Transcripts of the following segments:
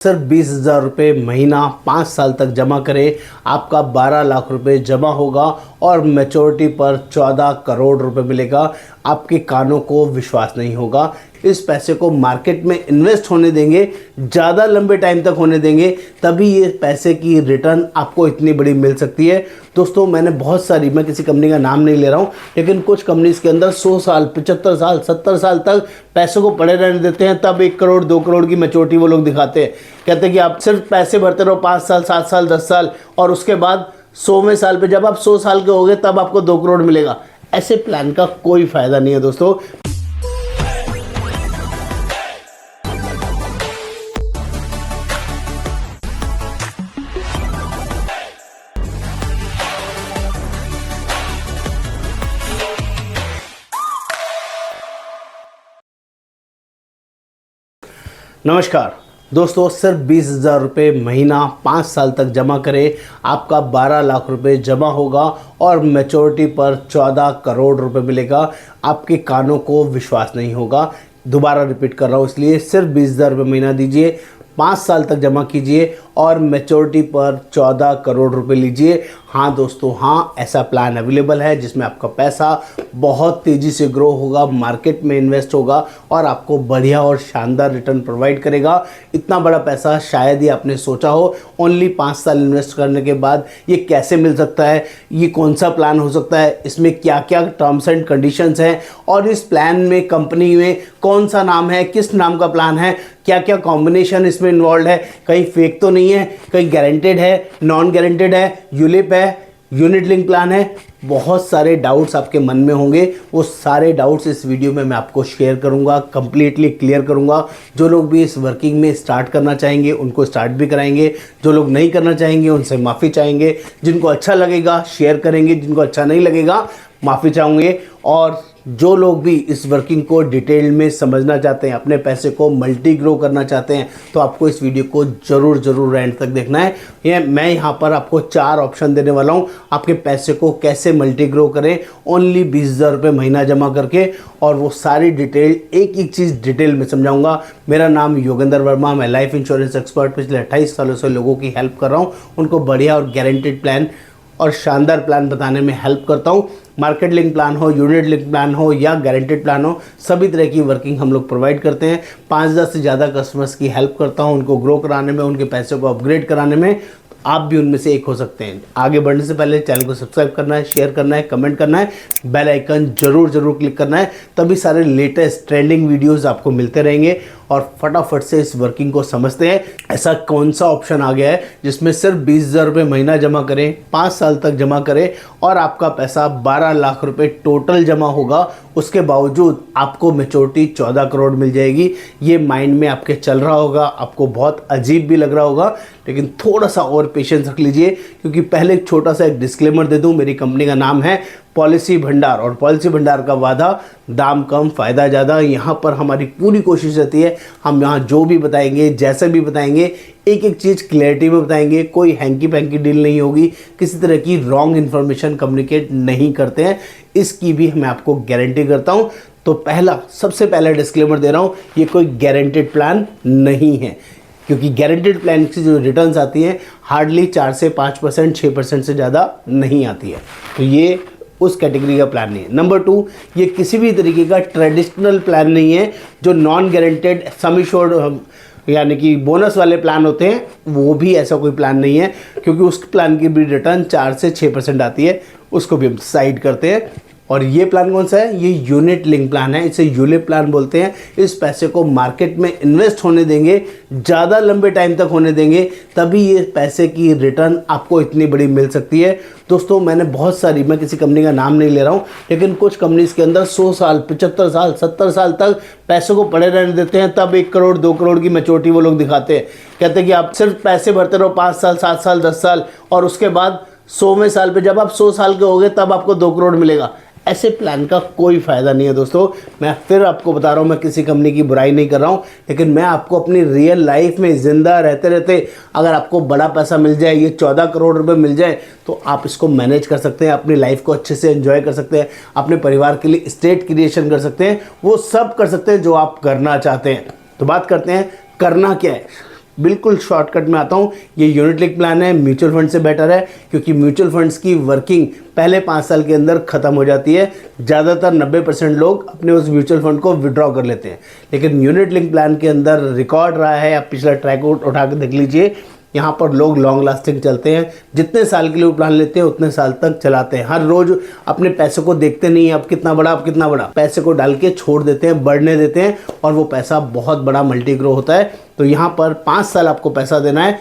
सिर्फ 20,000 रुपये महीना 5 साल तक जमा करें, आपका 12 लाख रुपए जमा होगा और मैच्योरिटी पर 14 करोड़ रुपए मिलेगा। आपके कानों को विश्वास नहीं होगा। इस पैसे को मार्केट में इन्वेस्ट होने देंगे, ज़्यादा लंबे टाइम तक होने देंगे, तभी ये पैसे की रिटर्न आपको इतनी बड़ी मिल सकती है। दोस्तों, मैंने बहुत सारी, मैं किसी कंपनी का नाम नहीं ले रहा हूँ, लेकिन कुछ कंपनीज के अंदर 100 साल, 75 साल, 70 साल तक पैसों को पड़े रहने देते हैं, तब 1 करोड़ 2 करोड़ की मैच्योरिटी वो लोग दिखाते हैं। कहते हैं कि आप सिर्फ पैसे भरते रहो 5 साल, 7 साल, 10 साल, और उसके बाद 100वें साल पे जब आप 100 साल के हो गए तब आपको 2 करोड़ मिलेगा। ऐसे प्लान का कोई फायदा नहीं है दोस्तों। नमस्कार दोस्तों, सिर्फ 20,000 रुपये महीना 5 साल तक जमा करें, आपका 12 लाख रुपए जमा होगा और मैच्योरिटी पर 14 करोड़ रुपए मिलेगा। आपके कानों को विश्वास नहीं होगा। दोबारा रिपीट कर रहा हूँ, इसलिए सिर्फ 20,000 रुपये महीना दीजिए, 5 साल तक जमा कीजिए और मैच्योरिटी पर 14 करोड़ रुपए लीजिए। हाँ दोस्तों, हाँ, ऐसा प्लान अवेलेबल है जिसमें आपका पैसा बहुत तेज़ी से ग्रो होगा, मार्केट में इन्वेस्ट होगा और आपको बढ़िया और शानदार रिटर्न प्रोवाइड करेगा। इतना बड़ा पैसा शायद ही आपने सोचा हो। ओनली 5 साल इन्वेस्ट करने के बाद ये कैसे मिल सकता है, ये कौन सा प्लान हो सकता है, इसमें क्या क्या टर्म्स एंड कंडीशंस हैं और इस प्लान में कंपनी में कौन सा नाम है, किस नाम का प्लान है, क्या क्या कॉम्बिनेशन इसमें इन्वॉल्व है, कहीं फेक तो नहीं है, कहीं गारंटेड है, नॉन गारंटेड है, यूलिप है, यूनिट लिंक प्लान है। बहुत सारे डाउट्स आपके मन में होंगे, वो सारे डाउट्स इस वीडियो में मैं आपको शेयर करूंगा, कंप्लीटली क्लियर करूंगा। जो लोग भी इस वर्किंग में स्टार्ट करना चाहेंगे उनको स्टार्ट भी कराएंगे, जो लोग नहीं करना चाहेंगे उनसे माफ़ी चाहेंगे, जिनको अच्छा लगेगा शेयर करेंगे, जिनको अच्छा नहीं लगेगा माफ़ी चाहेंगे। और जो लोग भी इस वर्किंग को डिटेल में समझना चाहते हैं, अपने पैसे को मल्टी ग्रो करना चाहते हैं, तो आपको इस वीडियो को ज़रूर एंड तक देखना है। मैं यहाँ पर आपको 4 ऑप्शन देने वाला हूँ, आपके पैसे को कैसे मल्टी ग्रो करें ओनली 20,000 रुपये महीना जमा करके, और वो सारी डिटेल, एक चीज़ डिटेल में समझाऊंगा। मेरा नाम योगेंद्र वर्मा, मैं लाइफ इंश्योरेंस एक्सपर्ट, पिछले 28 सालों से लोगों की हेल्प कर रहा हूँ, उनको बढ़िया और गारंटेड प्लान और शानदार प्लान बताने में हेल्प करता हूँ। मार्केट लिंक प्लान हो, यूनिट लिंक प्लान हो या गारंटेड प्लान हो, सभी तरह की वर्किंग हम लोग प्रोवाइड करते हैं। 5,000 से ज़्यादा कस्टमर्स की हेल्प करता हूँ, उनको ग्रो कराने में, उनके पैसे को अपग्रेड कराने में। आप भी उनमें से एक हो सकते हैं। आगे बढ़ने से पहले चैनल को सब्सक्राइब करना है, शेयर करना है, कमेंट करना है, बेल आइकन जरूर क्लिक करना है, तभी सारे लेटेस्ट ट्रेंडिंग वीडियोस आपको मिलते रहेंगे। और फटाफट से इस वर्किंग को समझते हैं। ऐसा कौन सा ऑप्शन आ गया है जिसमें सिर्फ 20,000 रुपये महीना जमा करें, 5 साल तक जमा करें और आपका पैसा 12 लाख रुपए टोटल जमा होगा, उसके बावजूद आपको मैच्योरिटी 14 करोड़ मिल जाएगी। ये माइंड में आपके चल रहा होगा, आपको बहुत अजीब भी लग रहा होगा, लेकिन थोड़ा सा और पेशेंस रख लीजिए, क्योंकि पहले एक छोटा सा एक डिस्क्लेमर दे दूं। मेरी कंपनी का नाम है पॉलिसी भंडार, और पॉलिसी भंडार का वादा, दाम कम फ़ायदा ज़्यादा। यहाँ पर हमारी पूरी कोशिश रहती है, हम यहाँ जो भी बताएंगे, जैसे भी बताएंगे, एक चीज़ क्लैरिटी में बताएंगे। कोई हैंकी पैंकी डील नहीं होगी, किसी तरह की रॉन्ग इन्फॉर्मेशन कम्युनिकेट नहीं करते हैं, इसकी भी मैं आपको गारंटी करता हूँ। तो सबसे पहला डिस्क्लेमर दे रहा हूँ, ये कोई गारंटेड प्लान नहीं है, क्योंकि गारंटेड प्लान की जो रिटर्न्स आती हैं हार्डली 4 से 5%, 6% से ज़्यादा नहीं आती है। तो ये उस कैटेगरी का प्लान नहीं है। नंबर 2, ये किसी भी तरीके का ट्रेडिशनल प्लान नहीं है। जो नॉन गारंटेड सम एश्योर्ड यानी कि बोनस वाले प्लान होते हैं, वो भी ऐसा कोई प्लान नहीं है, क्योंकि उस प्लान की भी रिटर्न 4 से 6% आती है, उसको भी हम साइड करते हैं। और ये प्लान कौन सा है? ये यूनिट लिंक प्लान है, इसे यूलिप प्लान बोलते हैं। इस पैसे को मार्केट में इन्वेस्ट होने देंगे, ज़्यादा लंबे टाइम तक होने देंगे, तभी ये पैसे की रिटर्न आपको इतनी बड़ी मिल सकती है। दोस्तों, मैंने बहुत सारी, मैं किसी कंपनी का नाम नहीं ले रहा हूँ, लेकिन कुछ कंपनीज के अंदर 100 साल, 75 साल, 70 साल तक पैसों को पड़े रहने देते हैं, तब 1 करोड़ 2 करोड़ की मैच्योरिटी वो लोग दिखाते हैं। कहते हैं कि आप सिर्फ पैसे भरते रहो 5 साल, 7 साल, 10 साल, और उसके बाद 100वें साल पे जब आप 100 साल के हो गए तब आपको 2 करोड़ मिलेगा। ऐसे प्लान का कोई फ़ायदा नहीं है दोस्तों। मैं फिर आपको बता रहा हूँ, मैं किसी कंपनी की बुराई नहीं कर रहा हूँ, लेकिन मैं आपको अपनी रियल लाइफ में ज़िंदा रहते रहते अगर आपको बड़ा पैसा मिल जाए, ये 14 करोड़ रुपए मिल जाए, तो आप इसको मैनेज कर सकते हैं, अपनी लाइफ को अच्छे से एंजॉय कर सकते हैं, अपने परिवार के लिए स्टेट क्रिएशन कर सकते हैं, वो सब कर सकते हैं जो आप करना चाहते हैं। तो बात करते हैं करना क्या है। बिल्कुल शॉर्टकट में आता हूँ। ये यूनिट लिंक प्लान है, म्यूचुअल फंड से बेटर है, क्योंकि म्यूचुअल फंड्स की वर्किंग पहले 5 साल के अंदर ख़त्म हो जाती है। ज़्यादातर 90% लोग अपने उस म्यूचुअल फंड को विड्रॉ कर लेते हैं, लेकिन यूनिट लिंक प्लान के अंदर रिकॉर्ड रहा है, आप पिछला ट्रैक उठा के देख लीजिए, यहाँ पर लोग लॉन्ग लास्टिंग चलते हैं। जितने साल के लिए वो प्लान लेते हैं उतने साल तक चलाते हैं। हर रोज अपने पैसे को देखते नहीं है, अब कितना बड़ा, अब कितना बड़ा, पैसे को डाल के छोड़ देते हैं, बढ़ने देते हैं, और वो पैसा बहुत बड़ा मल्टी ग्रो होता है। तो यहाँ पर 5 साल आपको पैसा देना है।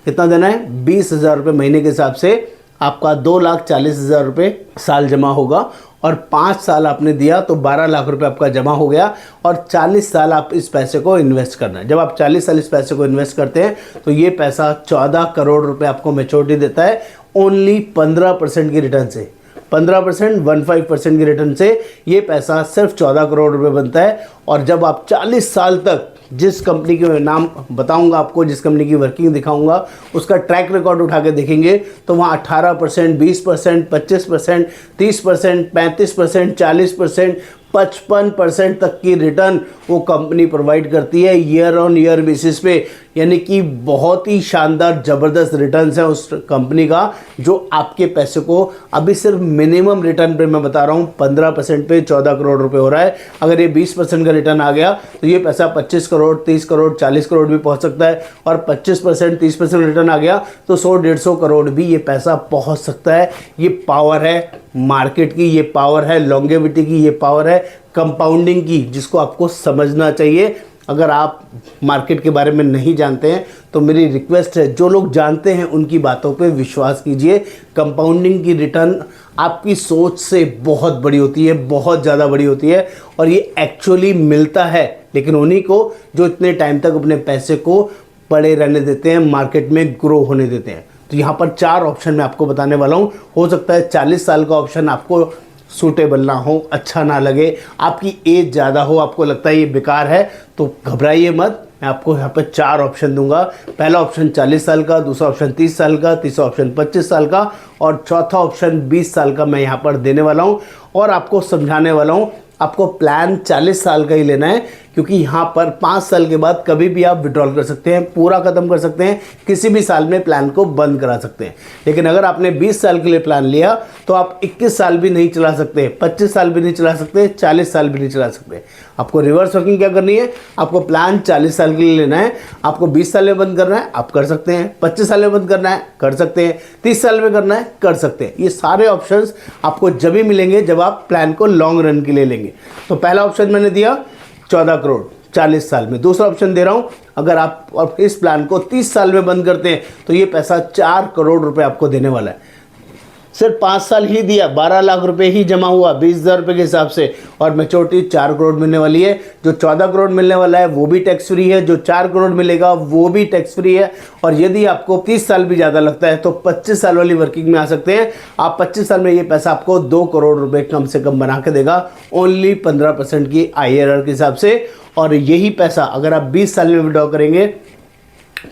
कितना देना है? 20,000 रुपये महीने के हिसाब से आपका 2,40,000 रुपये साल जमा होगा, और 5 साल आपने दिया तो 12 लाख रुपए आपका जमा हो गया, और 40 साल आप इस पैसे को इन्वेस्ट करना है। जब आप 40 साल इस पैसे को इन्वेस्ट करते हैं तो ये पैसा 14 करोड़ रुपए आपको मैच्योरिटी देता है, ओनली 15% की रिटर्न से। 15% की रिटर्न से ये पैसा सिर्फ 14 करोड़ रुपए बनता है। और जब आप 40 साल तक, जिस कंपनी के नाम बताऊंगा आपको, जिस कंपनी की वर्किंग दिखाऊंगा, उसका ट्रैक रिकॉर्ड उठा के देखेंगे तो वहाँ 18%, 20%, 25%, 30%, 35%, 40%, 55% तक की रिटर्न वो कंपनी प्रोवाइड करती है ईयर ऑन ईयर बेसिस पे। यानी कि बहुत ही शानदार ज़बरदस्त रिटर्न्स है उस कंपनी का, जो आपके पैसे को अभी सिर्फ मिनिमम रिटर्न पे मैं बता रहा हूँ 15% पे 14 करोड़ रुपए हो रहा है। अगर ये 20% का रिटर्न आ गया तो ये पैसा 25 करोड़, 30 करोड़, 40 करोड़ भी पहुँच सकता है, और 25%, 30% रिटर्न आ गया तो 100-150 करोड़ भी ये पैसा पहुँच सकता है। ये पावर है मार्केट की, ये पावर है लॉन्गेविटी की, ये पावर है कंपाउंडिंग की, जिसको आपको समझना चाहिए। अगर आप मार्केट के बारे में नहीं जानते हैं तो मेरी रिक्वेस्ट है, जो लोग जानते हैं उनकी बातों पे विश्वास कीजिए। कंपाउंडिंग की रिटर्न आपकी सोच से बहुत बड़ी होती है, बहुत ज़्यादा बड़ी होती है, और ये एक्चुअली मिलता है लेकिन उन्हीं को जो इतने टाइम तक अपने पैसे को पड़े रहने देते हैं, मार्केट में ग्रो होने देते हैं। तो यहाँ पर 4 ऑप्शन मैं आपको बताने वाला हूँ। हो सकता है 40 साल का ऑप्शन आपको सूटेबल ना हो, अच्छा ना लगे, आपकी एज ज़्यादा हो, आपको लगता है ये बेकार है, तो घबराइए मत। मैं आपको यहाँ पर 4 ऑप्शन दूंगा। पहला ऑप्शन 40 साल का, दूसरा ऑप्शन 30 साल का, तीसरा ऑप्शन 25 साल का, और चौथा ऑप्शन 20 साल का मैं यहाँ पर देने वाला हूँ, और आपको समझाने वाला हूँ। आपको प्लान 40 साल का ही लेना है, क्योंकि यहाँ पर 5 साल के बाद कभी भी आप विड्रॉल कर सकते हैं, पूरा ख़त्म कर सकते हैं, किसी भी साल में प्लान को बंद करा सकते हैं। लेकिन अगर आपने 20 साल के लिए प्लान लिया तो आप 21 साल भी नहीं चला सकते, 25 साल भी नहीं चला सकते, 40 साल भी नहीं चला सकते। आपको रिवर्स वर्किंग क्या करनी है? आपको प्लान 40 साल के लिए लेना है। आपको 20 साल में बंद करना है, आप कर सकते हैं। 25 साल में बंद करना है, कर सकते हैं। 30 साल में करना है, कर सकते हैं। ये सारे ऑप्शंस आपको जब भी मिलेंगे जब आप प्लान को लॉन्ग रन के लिए लेंगे। तो पहला ऑप्शन मैंने दिया 14 करोड़ 40 साल में। दूसरा ऑप्शन दे रहा हूं, अगर आप इस प्लान को 30 साल में बंद करते हैं तो ये पैसा 4 करोड़ रुपए आपको देने वाला है। सिर्फ 5 साल ही दिया, 12 लाख रुपए ही जमा हुआ 20,000 रुपये के हिसाब से, और मैच्योरिटी 4 करोड़ मिलने वाली है। जो 14 करोड़ मिलने वाला है वो भी टैक्स फ्री है, जो 4 करोड़ मिलेगा वो भी टैक्स फ्री है। और यदि आपको 30 साल भी ज़्यादा लगता है तो 25 साल वाली वर्किंग में आ सकते हैं आप। 25 साल में ये पैसा आपको 2 करोड़ रुपए कम से कम बना के देगा, ओनली 15% की IRR के हिसाब से। और यही पैसा अगर आप 20 साल में विड्रॉ करेंगे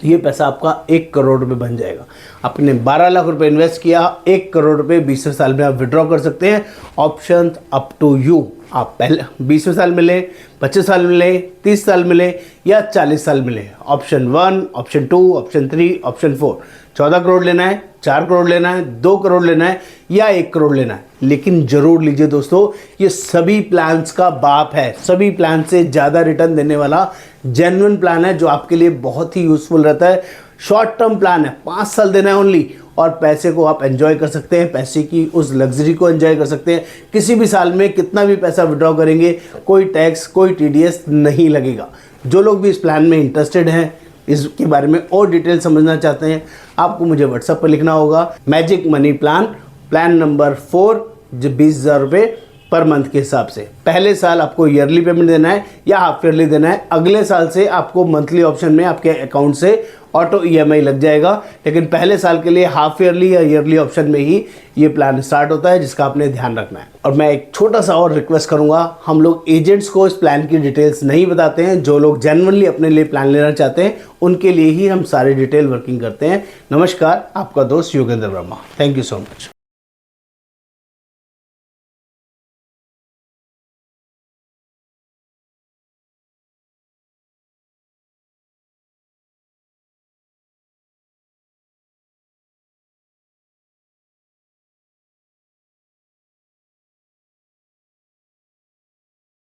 ये पैसा आपका 1 करोड़ रुपए बन जाएगा। आपने 12 लाख रुपए इन्वेस्ट किया, 1 करोड़ रुपए 20वें साल में आप विड्रॉ कर सकते हैं। Option up to you. आप पहले 20वें साल मिले, 25 साल मिले, 30 साल मिले, या 40 साल मिले। Option 1, option 2, option 3, option 4। 14 crore लेना है, 4 करोड़ लेना है, 2 करोड़ लेना है, या 1 करोड़ लेना है। लेकिन जरूर लीजिए दोस्तों, ये सभी प्लान्स का बाप है। सभी प्लान से ज़्यादा रिटर्न देने वाला जेन्युइन प्लान है, जो आपके लिए बहुत ही यूजफुल रहता है। शॉर्ट टर्म प्लान है, 5 साल देना है ओनली, और पैसे को आप एंजॉय कर सकते हैं, पैसे की उस लग्जरी को एंजॉय कर सकते हैं। किसी भी साल में कितना भी पैसा विड्रॉ करेंगे कोई टैक्स, कोई TDS नहीं लगेगा। जो लोग भी इस प्लान में इंटरेस्टेड हैं, इसके बारे में और डिटेल समझना चाहते हैं, आपको मुझे व्हाट्सएप पर लिखना होगा। मैजिक मनी प्लान नंबर 4, जो 20,000 रुपये पर मंथ के हिसाब से। पहले साल आपको ईयरली पेमेंट देना है या हाफ ईयरली देना है। अगले साल से आपको मंथली ऑप्शन में आपके अकाउंट से ऑटो EMI लग जाएगा, लेकिन पहले साल के लिए हाफ ईयरली या ईयरली ऑप्शन में ही ये प्लान स्टार्ट होता है, जिसका आपने ध्यान रखना है। और मैं एक छोटा सा और रिक्वेस्ट करूंगा, हम लोग एजेंट्स को इस प्लान की डिटेल्स नहीं बताते हैं। जो लोग जेन्युइनली अपने लिए प्लान लेना चाहते हैं उनके लिए ही हम सारी डिटेल वर्किंग करते हैं। नमस्कार, आपका दोस्त Yogendra Verma. Thank you so much.